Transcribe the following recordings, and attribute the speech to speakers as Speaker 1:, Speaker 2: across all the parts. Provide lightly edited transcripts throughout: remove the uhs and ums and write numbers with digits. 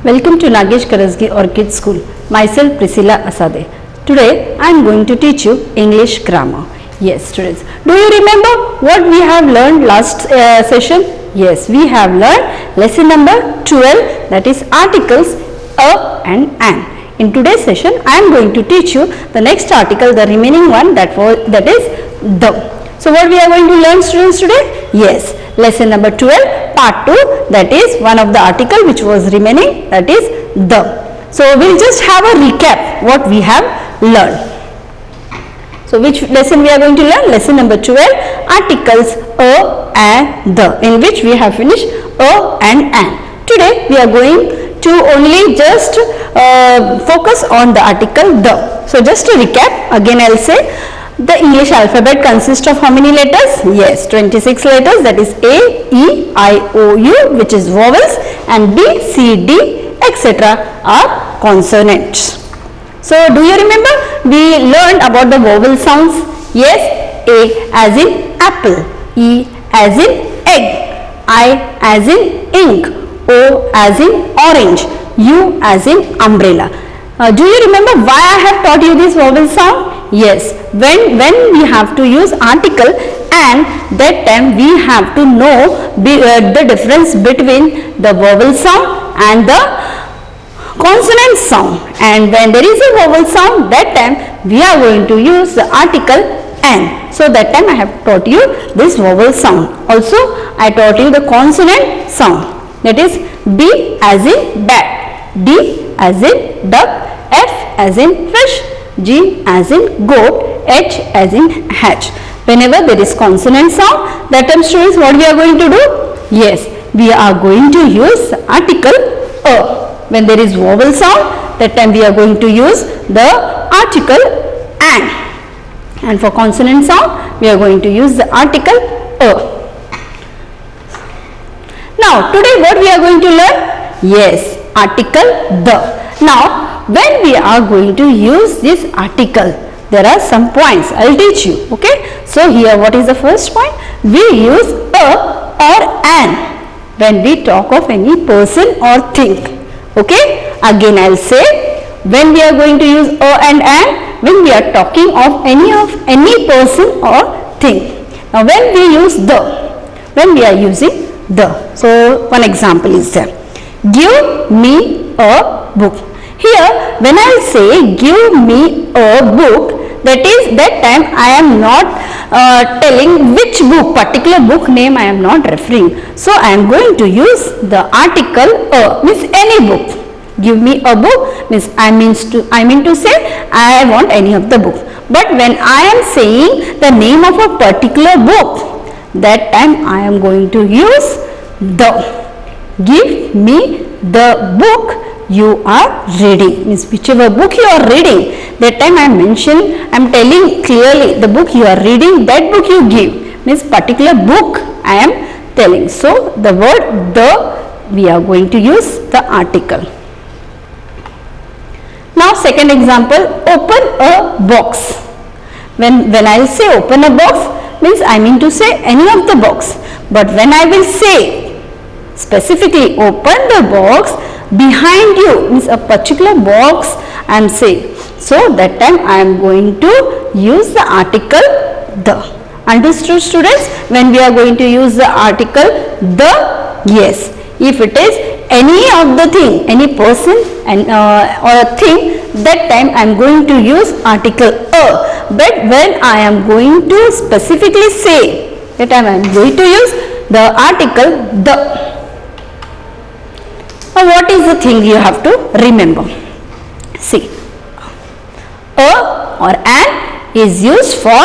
Speaker 1: Welcome to Nagesh Karasgi Orchid School. Myself Priscilla Asade. Today I am going to teach you English grammar. Yes students, do you remember what we have learned last session? Yes, we have learned lesson number 12, that is articles a and an. In today's session I am going to teach you the next article, the remaining one, that is the. So what we are going to learn students today? Yes, lesson number 12 part 2, that is one of the article which was remaining, that is the. So we'll just have a recap what we have learned. So which lesson we are going to learn? Lesson number 12, articles a and the, in which we have finished a and an. Today we are going to only just focus on the article the. So just to recap, again I'll say, the English alphabet consists of how many letters? Yes, 26 letters, that is A, E, I, O, U, which is vowels, and B, C, D, etc. are consonants. So do you remember we learned about the vowel sounds? Yes, A as in apple, E as in egg, I as in ink, O as in orange, U as in umbrella. Do you remember why I have taught you this vowel sound? Yes, when we have to use article and, that time we have to know the difference between the vowel sound and the consonant sound, and when there is a vowel sound, that time we are going to use the article and. So that time I have taught you this vowel sound. Also I taught you the consonant sound, that is B as in bat, D as in duck, F as in fish, G as in goat, H as in hatch. Whenever there is consonant sound, that time students what we are going to do? Yes, we are going to use article a. When there is vowel sound, that time we are going to use the article an. And for consonant sound, we are going to use the article a. Now today what we are going to learn? Yes, article the. Now when we are going to use this article, there are some points I will teach you. Okay, so here what is the first point? We use a or an when we talk of any person or thing. Okay, again I will say, when we are going to use a and an, when we are talking of any person or thing. Now when we use the, when we are using the, so one example is there, give me a book. Here when I say give me a book, that time I am not telling which book, particular book name I am not referring. So I am going to use the article a, means any book. Give me a book means I mean to say I want any of the books. But when I am saying the name of a particular book, that time I am going to use the. Give me the book you are reading, means whichever book you are reading, that time I am telling clearly the book you are reading, that book you give, means particular book I am telling. So the word the, we are going to use the article. Now second example, open a box. When I will say open a box, means I mean to say any of the box. But when I will say specifically open the box behind you, means a particular box I am saying, so that time I am going to use the article the. Understood students? When we are going to use the article the, yes, if it is any of the thing, any person and or a thing, that time I am going to use article a. But when I am going to specifically say, that time I am going to use the article the. Now what is the thing you have to remember? See, a or an is used for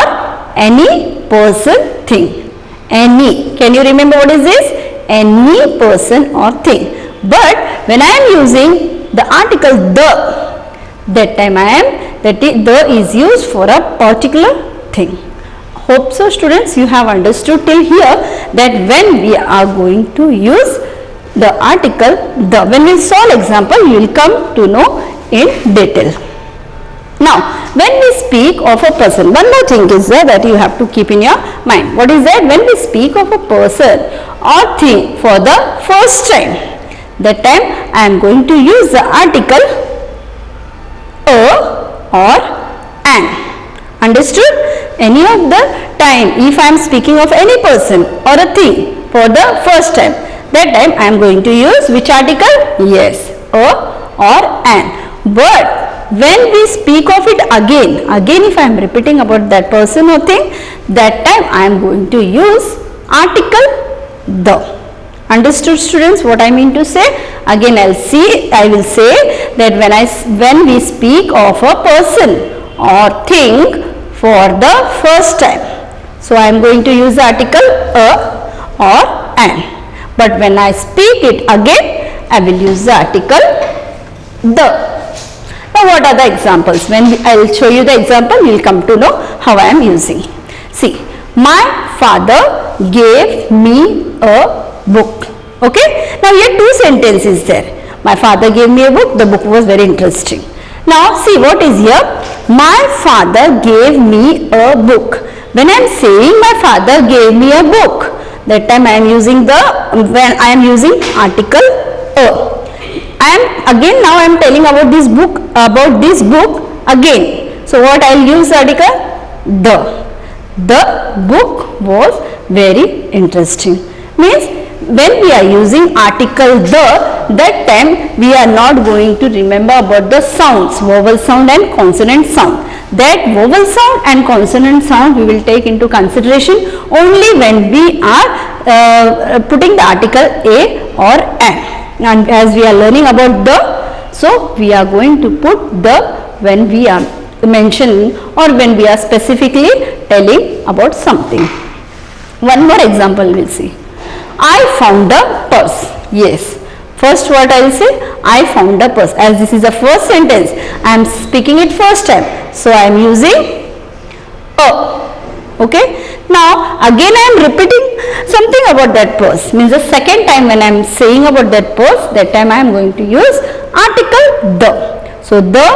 Speaker 1: any person, thing. Any, can you remember what is this? Any person or thing. But when I am using the article the, that time the is used for a particular thing. Hope so students you have understood till here that when we are going to use the article the. When we solve example, you will come to know in detail. Now, when we speak of a person, one more thing is there that you have to keep in your mind. What is that? When we speak of a person or thing for the first time, that time I am going to use the article a or an. Understood? Any of the time, if I am speaking of any person or a thing for the first time, that time I am going to use which article? Yes, a or an. But when we speak of it again if I am repeating about that person or thing, that time I am going to use article the. Understood, students, what I mean to say? Again I will say that when we speak of a person or thing for the first time, so I am going to use the article a or an. But when I speak it again, I will use the article the. Now, what are the examples? I will show you the example, you will come to know how I am using. See, my father gave me a book. Okay. Now, here two sentences there. My father gave me a book. The book was very interesting. Now, see what is here. My father gave me a book. When I am saying my father gave me a book, that time I am using article a. Now I am telling about this book again. So what I will use article the. The book was very interesting. Means when we are using article the, that time we are not going to remember about the sounds, vowel sound and consonant sound. That vowel sound and consonant sound we will take into consideration only when we are putting the article a or an. And as we are learning about the, so we are going to put the when we are mentioning or when we are specifically telling about something. One more example we will see. I found a purse. Yes. First what I will say, I found a purse. As this is the first sentence, I am speaking it first time. So I am using a. Okay. Now again I am repeating something about that purse. Means the second time when I am saying about that purse, that time I am going to use article the. So the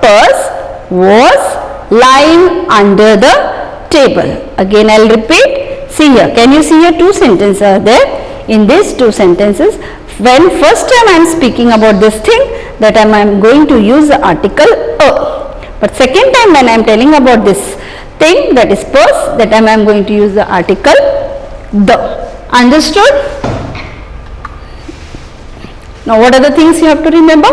Speaker 1: purse was lying under the table. Again I will repeat. See here, can you see here two sentences are there? In these two sentences, when first time I am speaking about this thing, that time I am going to use the article a. But second time when I am telling about this thing, that is purse, that time I am going to use the article the. Understood? Now what are the things you have to remember?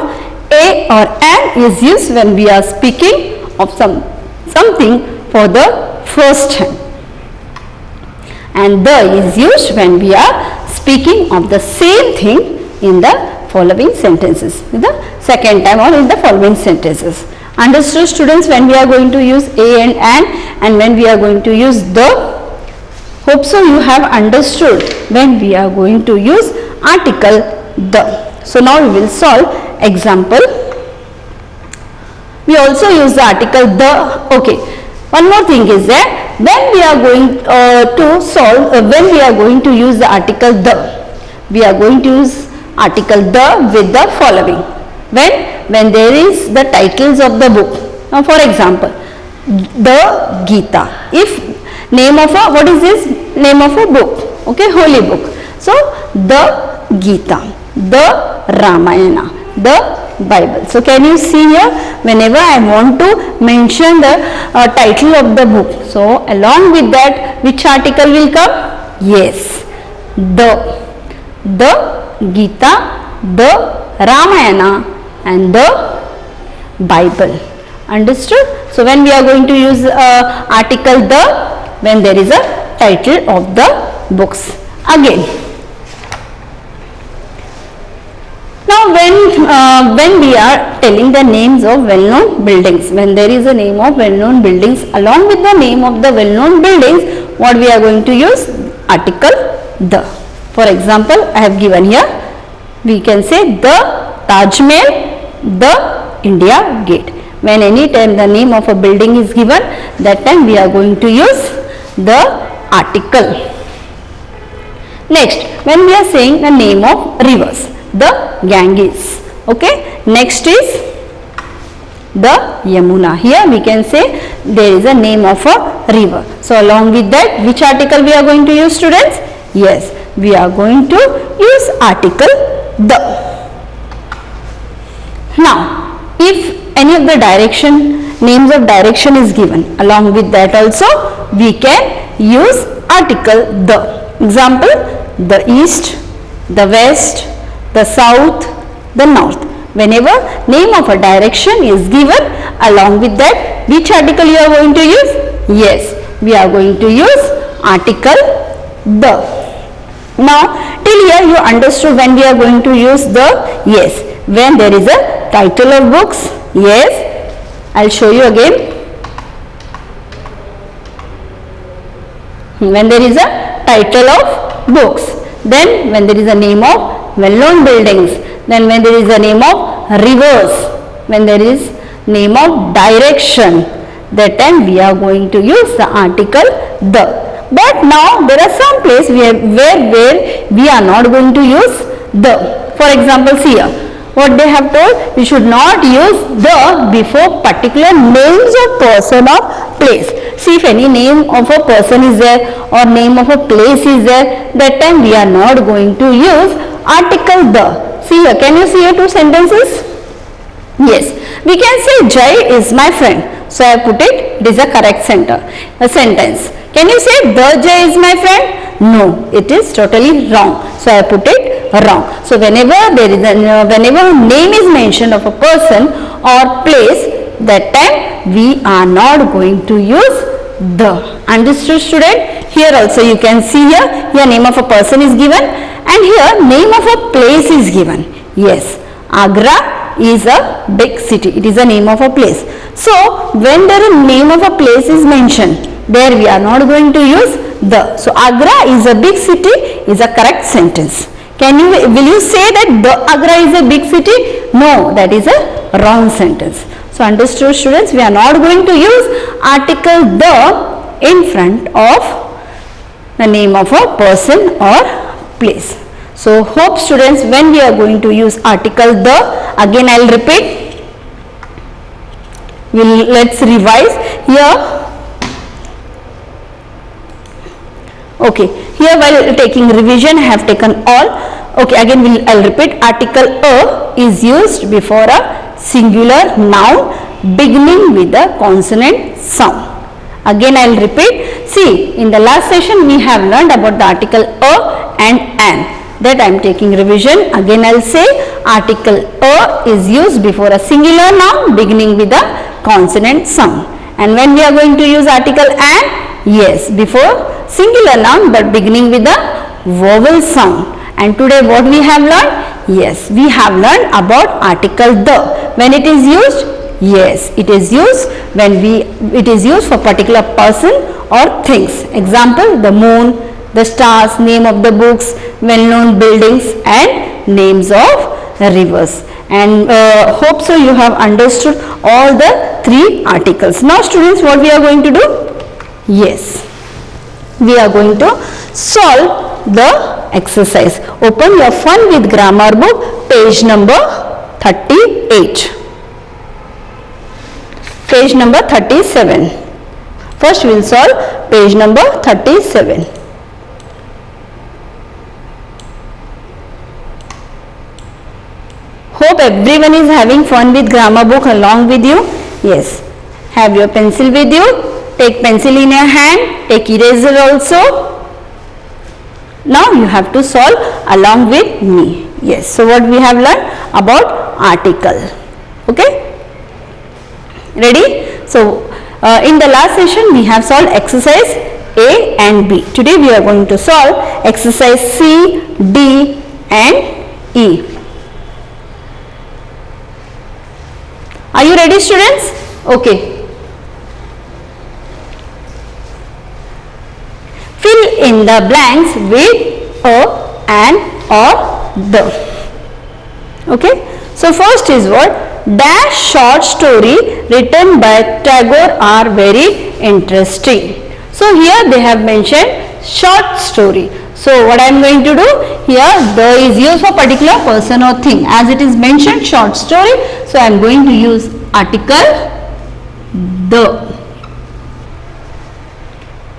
Speaker 1: A or an is used when we are speaking of something for the first time. And the is used when we are speaking of the same thing in the following sentences, in the second time or in the following sentences. Understood, students, when we are going to use a and an, and when we are going to use the? Hope so you have understood when we are going to use article the. So now we will solve example. We also use the article the. Okay. One more thing is that when we are going to solve, when we are going to use the article the, we are going to use article the with the following. When there is the titles of the book. Now for example, the Gita. If name of a, what is this? Name of a book. Okay, holy book. So the Gita, the Ramayana, the Bible. So can you see here, whenever I want to mention the title of the book, so along with that which article will come? Yes, the Gita, the Ramayana and the Bible. Understood? So when we are going to use article the, when there is a title of the books. Again, now when we are telling the names of well-known buildings, when there is a name of well-known buildings, along with the name of the well-known buildings, what we are going to use? Article the. For example, I have given here, we can say the Taj Mahal, the India Gate. When any time the name of a building is given, that time we are going to use the article. Next, when we are saying the name of rivers, the Ganges. Okay. Next is the Yamuna. Here we can say there is a name of a river. So along with that, which article we are going to use, students? Yes, we are going to use article the. Now, if any of the names of direction is given, along with that also we can use article the. Example, the east, the west, the south, the north. Whenever name of a direction is given, along with that, which article you are going to use? Yes, we are going to use article the. Now, till here you understood when we are going to use the. Yes, when there is a title of books. Yes, I'll show you again. When there is a title of books, then when there is a name of well-known buildings, then when there is a name of rivers, when there is name of direction, that time we are going to use the article the. But now there are some places where we are not going to use the. For example, see here, what they have told, we should not use the before particular names of person or place. See, if any name of a person is there or name of a place is there, that time we are not going to use article the. See here, can you see here two sentences? Yes, we can say Jai is my friend. So I put it is a correct sentence. Can you say the Jai is my friend? No, it is totally wrong. So I put it wrong. So whenever whenever name is mentioned of a person or place, that time we are not going to use the. Understood, student? Here also you can see here name of a person is given and here name of a place is given. Yes, Agra is a big city. It is a name of a place. So when the name of a place is mentioned, there we are not going to use the. So Agra is a big city is a correct sentence. Will you say that the Agra is a big city? No, that is a wrong sentence. So understood, students, we are not going to use article the in front of the name of a person or place. So hope, students, when we are going to use article the, again I will repeat, let's revise here. Okay, here while taking revision I have taken all. Okay, again I'll repeat, article a is used before a singular noun beginning with a consonant sound. Again I will repeat, see, in the last session we have learned about the article a and an. That I am taking revision. Again I will say, article a is used before a singular noun beginning with a consonant sound. And when we are going to use article an? Yes, before singular noun but beginning with a vowel sound. And today what we have learned? Yes, we have learned about article the. When it is used? Yes, it is used when it is used for particular person or things. Example, the moon, the stars, name of the books, well-known buildings and names of rivers. And hope so you have understood all the three articles. Now students, what we are going to do? Yes, we are going to solve the exercise. Open your Fun with Grammar book, page number 38. Page number 37. First we will solve page number 37. Hope everyone is having fun with grammar book along with you. Yes, have your pencil with you. Take pencil in your hand, take eraser also. Now you have to solve along with me. Yes, so what we have learned about article. Okay, ready? So in the last session we have solved exercise A and B. Today we are going to solve exercise C, D and E. Are you ready, students? Okay. Fill in the blanks with a, an or the. Okay. So first is what? Dash short story written by Tagore are very interesting. So here they have mentioned short story. So what I am going to do here, the is used for particular person or thing, as it is mentioned short story. So I am going to use article the.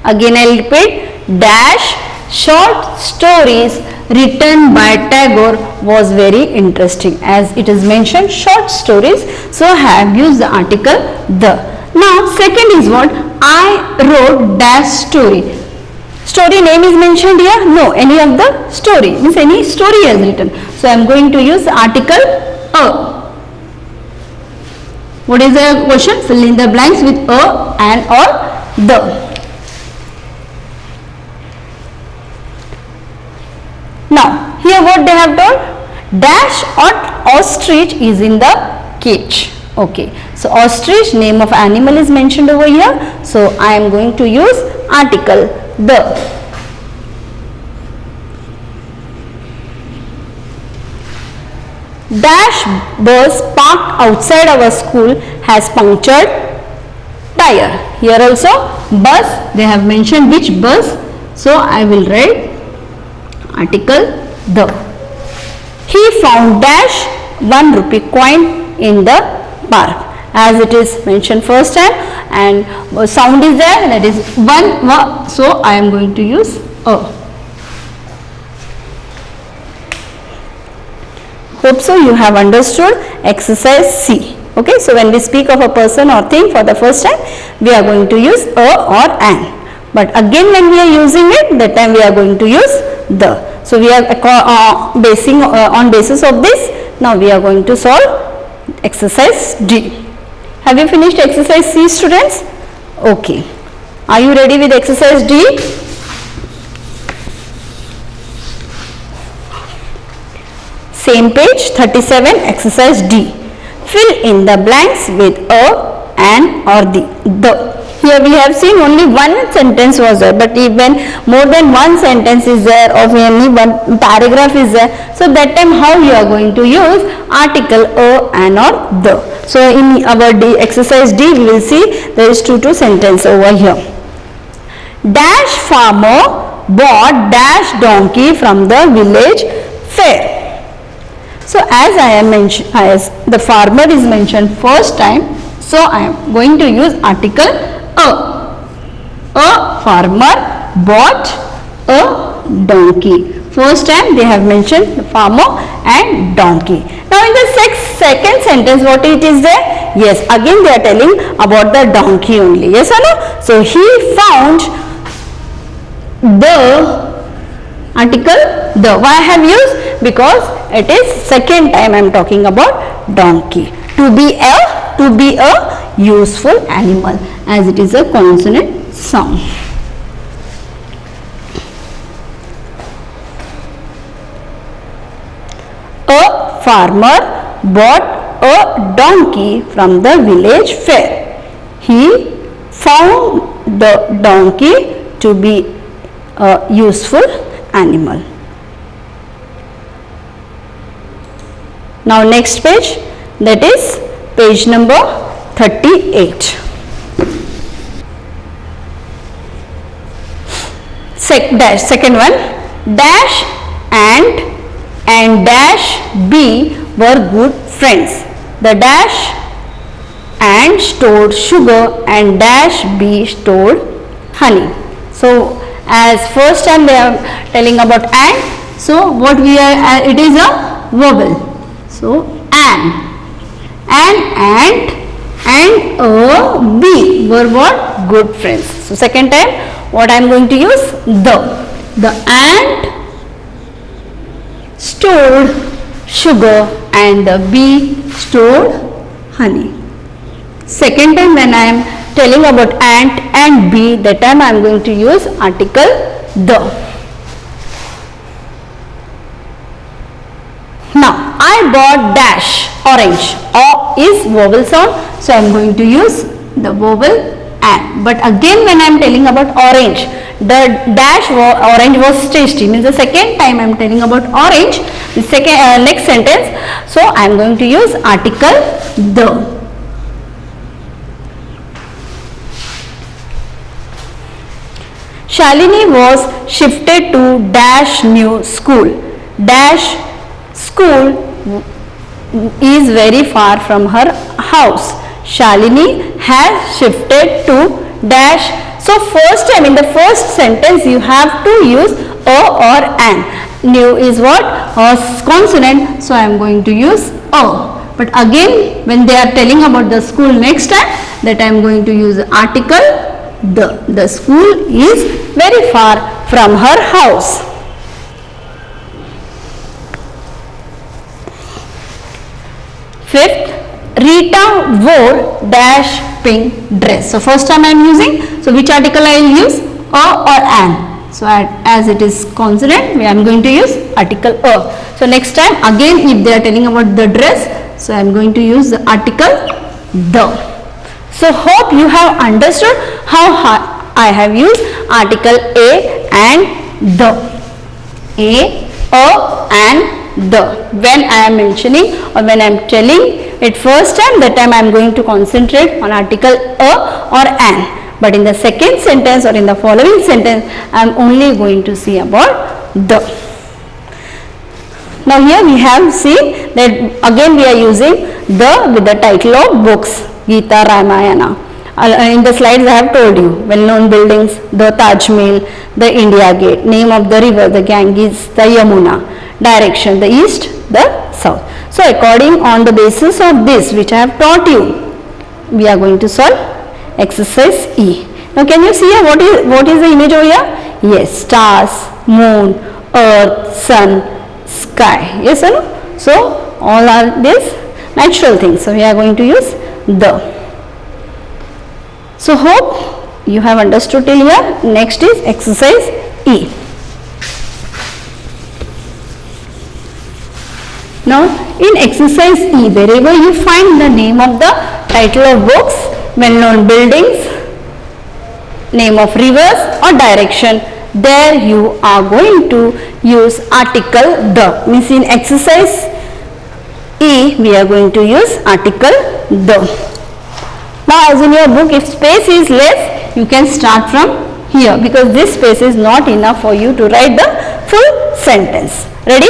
Speaker 1: Again I will repeat, dash short stories written by Tagore was very interesting, as it is mentioned short stories. So I have used the article the. Now second is what, I wrote dash story. Story name is mentioned here? No, any of the story, means any story has written. So I am going to use article a. What is the question? Fill in the blanks with a, an or the. Now here what they have told, dash or ostrich is in the cage. Okay, so ostrich, name of animal is mentioned over here. So I am going to use article the. Dash bus parked outside our school has punctured tire. Here also bus, they have mentioned which bus. So I will write article the. He found dash 1 rupee coin in the park, as it is mentioned first time, and sound is there, that is one. So I am going to use a. Hope so you have understood exercise C. Okay, so when we speak of a person or thing for the first time, we are going to use a or an. But again when we are using it, that time we are going to use the. So we are basing on basis of this. Now we are going to solve exercise D. Have you finished exercise C, students? Okay. Are you ready with exercise D? Same page 37, exercise D. Fill in the blanks with a, an or the. Here we have seen only one sentence was there, but even more than one sentence is there, or only one paragraph is there. So that time how you are going to use article a, an or the. So in our exercise D we will see there is two sentence over here. Dash farmer bought dash donkey from the village fair. So as I am mentioned, as the farmer is mentioned first time, so I am going to use article a. A farmer bought a donkey. First time they have mentioned the farmer and donkey. Now in the second sentence what it is there? Yes, again they are telling about the donkey only. Yes or no? So he found the article the. Why I have used? Because it is second time I am talking about donkey. To be a useful animal, as it is a consonant sound. A farmer bought a donkey from the village fair. He found the donkey to be a useful animal. Now next page, that is page number 38. Second one, dash and dash B were good friends. The dash and stored sugar and dash B stored honey. So as first time they are telling about and, so what we are, it is a vowel. So and a B were what? Good friends. So second time what I am going to use? The ant stored sugar and the bee stored honey. Second time when I am telling about ant and bee, that time I am going to use article the. Now I bought dash orange. O is vowel sound, so I am going to use the vowel and. But again when I am telling about orange, the dash orange was tasty, means the second time I am telling about orange, the second next sentence, so I am going to use article the. Shalini was shifted to dash new school. Dash school is very far from her house. Shalini has shifted to dash. So first time in the first sentence you have to use a or an. New is what? A consonant. So I am going to use a. But again when they are telling about the school next time, that I am going to use the article the. The school is very far from her house. Fifth, Rita wore dash pink dress. So first time I am using, so which article I will use? A or an. So as it is consonant, I am going to use article a. So next time again if they are telling about the dress, so I am going to use the article the. So hope you have understood how I have used article a and the. A and the. When I am mentioning or when I am telling it first time, that time I am going to concentrate on article a or an. But in the second sentence or in the following sentence, I am only going to see about the. Now here we have seen that again we are using the with the title of books, Gita, Ramayana. In the slides I have told you, well-known buildings, the Taj Mahal, the India Gate, name of the river, the Ganges, the Yamuna, direction, the east, the south. So according on the basis of this which I have taught you, we are going to solve exercise E. Now can you see here what is the image over here? Yes, stars, moon, earth, sun, sky. Yes or no? So all are these natural things. So we are going to use the. So hope you have understood till here. Next is exercise E. Now in exercise E, wherever you find the name of the title of books, well-known buildings, name of rivers or direction, there you are going to use article the. Means in exercise E we are going to use article the. Now as in your book, if space is less, you can start from here because this space is not enough for you to write the full sentence. Ready?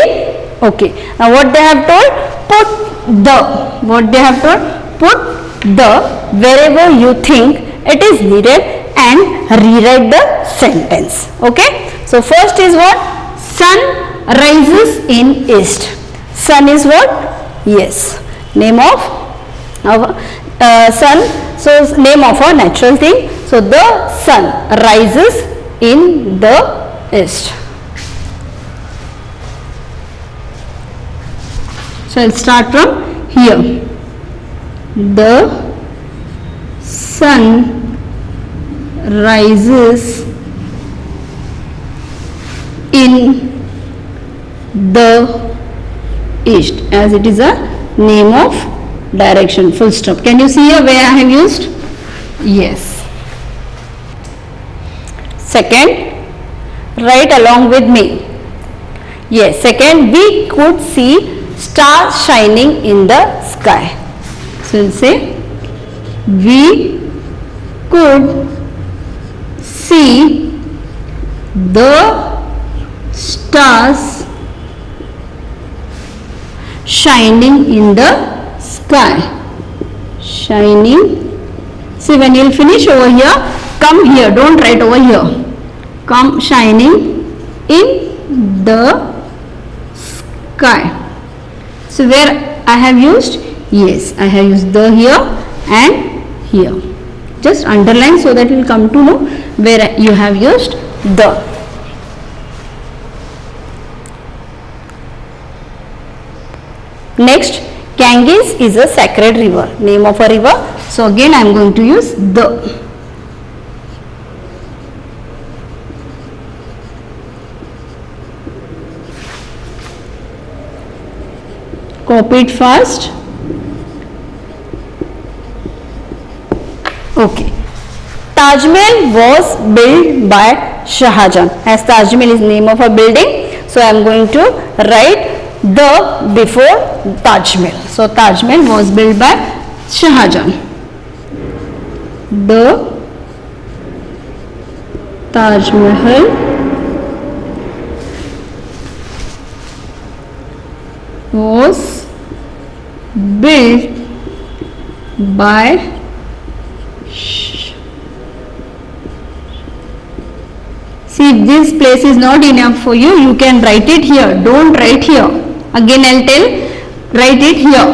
Speaker 1: Okay. Now what they have told? Put the. What they have told? Put the wherever you think it is needed and rewrite the sentence. Okay. So first is what? Sun rises in east. Sun is what? Yes. Name of sun. So name of a natural thing. So the sun rises in the east. So I'll start from here. The sun rises in the east, as it is a name of direction. Full stop. Can you see here where I have used? Yes. Second, write along with me. Yes. Second, we could see stars shining in the sky. So we'll say we could see the stars shining in the sky. Shining. See, when you will finish over here, come here, don't write over here. Come, shining in the sky. So where I have used? Yes, I have used the here and here. Just underline so that you will come to know where you have used the. Next, Ganges is a sacred river, name of a river. So again I am going to use the. Copy it fast. Okay. Taj Mahal was built by Shah Jahan. As Taj Mahal is name of a building, so I am going to write the before Taj Mahal. So Taj Mahal was built by Shah Jahan. The Taj Mahal was built by See, if this place is not enough for you, you can write it here. Don't write here. Again I'll tell, write it here.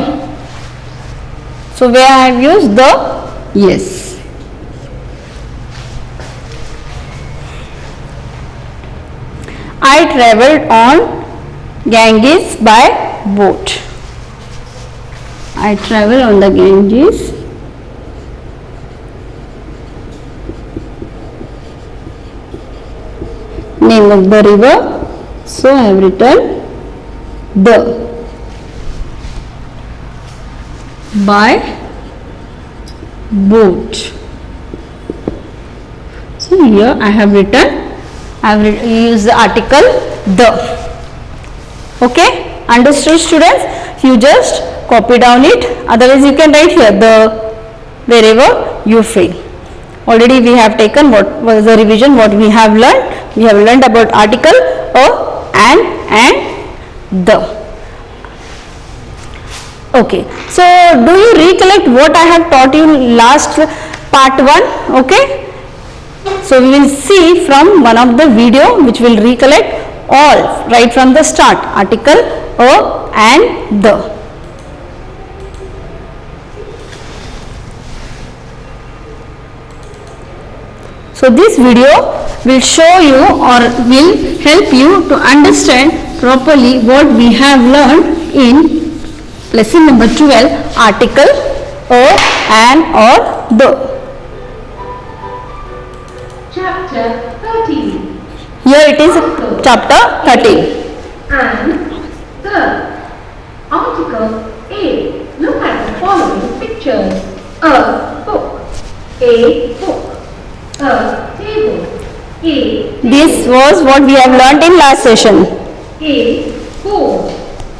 Speaker 1: So where I have used the yes. I travelled on Ganges by boat. I travel on the Ganges name of the river, so I have written the by boat. So here I have used the article the. Okay, understood students? You just copy down it, otherwise you can write here the wherever you feel. Already we have taken what was the revision, what we have learned. We have learned about article a and the. Okay, so do you recollect what I have taught you last part 1? Okay, so we will see from one of the video which will recollect all right from the start, article a and the. So this video will show you or will help you to understand properly what we have learned in lesson number 12, article a and or the.
Speaker 2: Chapter 13.
Speaker 1: Here it is chapter 13.
Speaker 2: And the article A. Look at the following pictures. A book. A book. A table. A table.
Speaker 1: This was what we have learnt in last session.
Speaker 2: A board.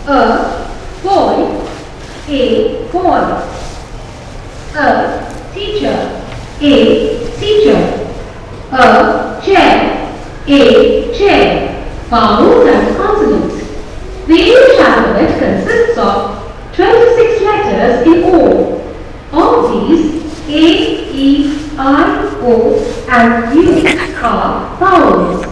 Speaker 2: A boy. A boy. A teacher. A teacher. A chair. A chair. Vowels and consonants. The English alphabet consists of 26 letters in all. Of these, A, E, I, O and U are vowels.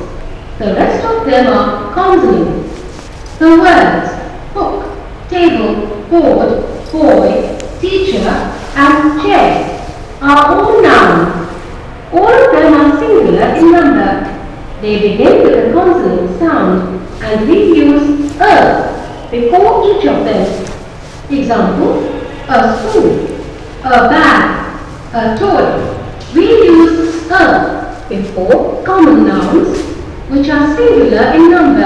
Speaker 2: The rest of them are consonants. The words book, table, board, boy, teacher and chair are all nouns. All of them are singular in number. They begin with a consonant sound and we use a before each of them. Example, a spoon, a bag, a toy. We use a before common nouns which are singular in number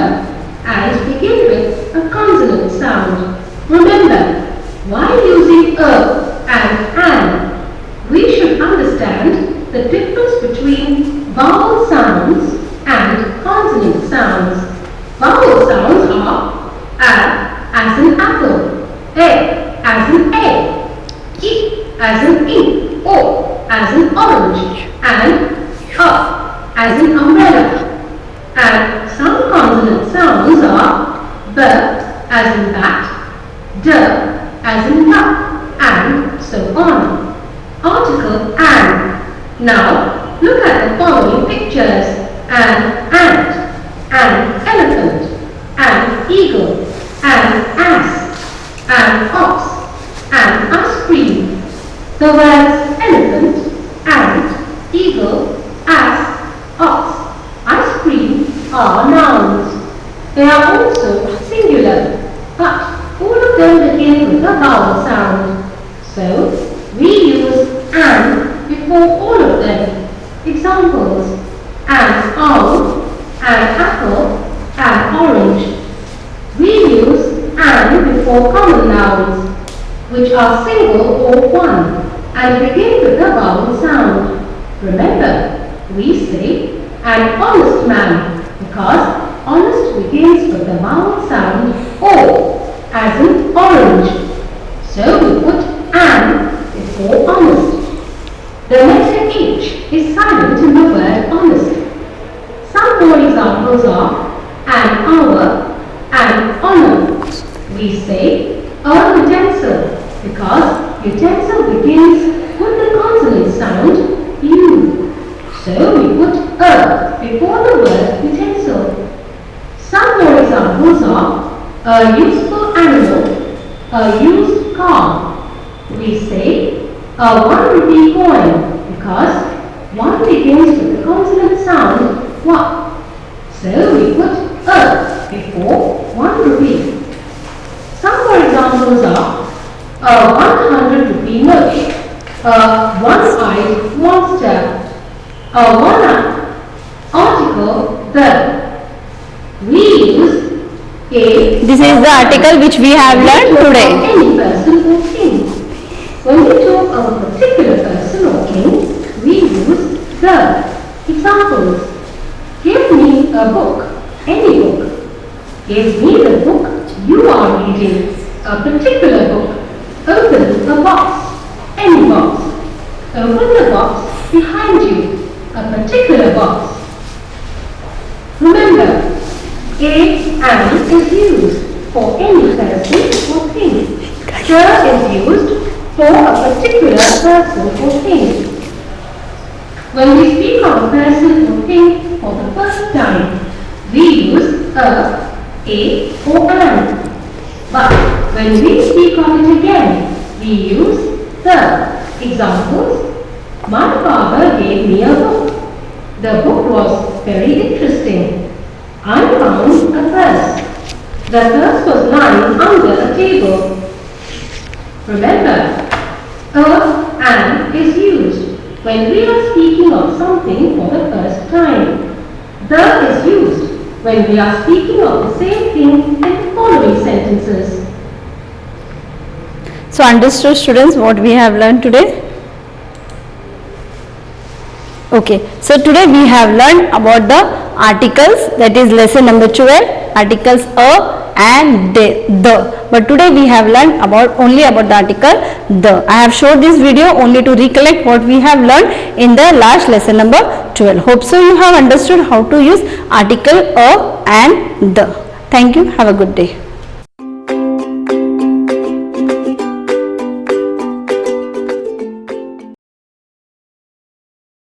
Speaker 2: and begin with a consonant sound. Remember, while using a and an, we should understand the difference between vowel sounds and consonant sounds. Vowel sounds are a as in apple, a as in egg, I as in ink, O as in orange, and a as in umbrella. And some consonant sounds are b as in bat, d as in duck, and so on. Article an. Now look at the following pictures. An ant, an elephant, an eagle, an ass, an ox, an ice cream. The words elephant, ant, eagle, ass, ox, ice cream are nouns. They are also singular, but all of them begin with a vowel sound. So we use an before all of them. Examples: an owl, an apple, an orange. We use an before common nouns, which are single or one, and begin with a vowel sound. Remember, we say an honest man, because honest begins with the vowel sound O, as in orange. So we put an before honest. The letter H is silent in the word honest. examples are an hour and honor. We say a utensil because utensil begins with the consonant sound U. So we put a before the word utensil. Some more examples are a useful animal, a used car. We say a 1 rupee coin because 1 begins with the consonant sound wa. So we put a before 1 rupee. Some more examples are a 100 rupee note, a one-eyed monster, a one-eyed article the. We use a.
Speaker 1: This is the article which we have learned today.
Speaker 2: Any person or thing. When we talk of a particular person or thing, we use the. Examples. Give me a book. Any book. Give me the book you are reading. A particular book. Open a box. Any box. Open the box behind you. A particular box. Remember, a and is used for any person or thing. The is used for a particular person or thing. When we speak of a person or thing for the first time, we use a or an. But when we speak of it again, we use the. Examples: my father gave me a book. The book was very interesting. I found a purse. The purse was lying under a table. Remember, and is used when we are speaking of something for the first time. The is used when we are speaking of the same thing in the following sentences.
Speaker 1: So understood, students, what we have learned today? Okay, so today we have learned about the articles, that is lesson number 12, articles a and the. But today we have learned only about the article the. I have showed this video only to recollect what we have learned in the last lesson number 12. Hope so you have understood how to use article a and the. Thank you. Have a good day.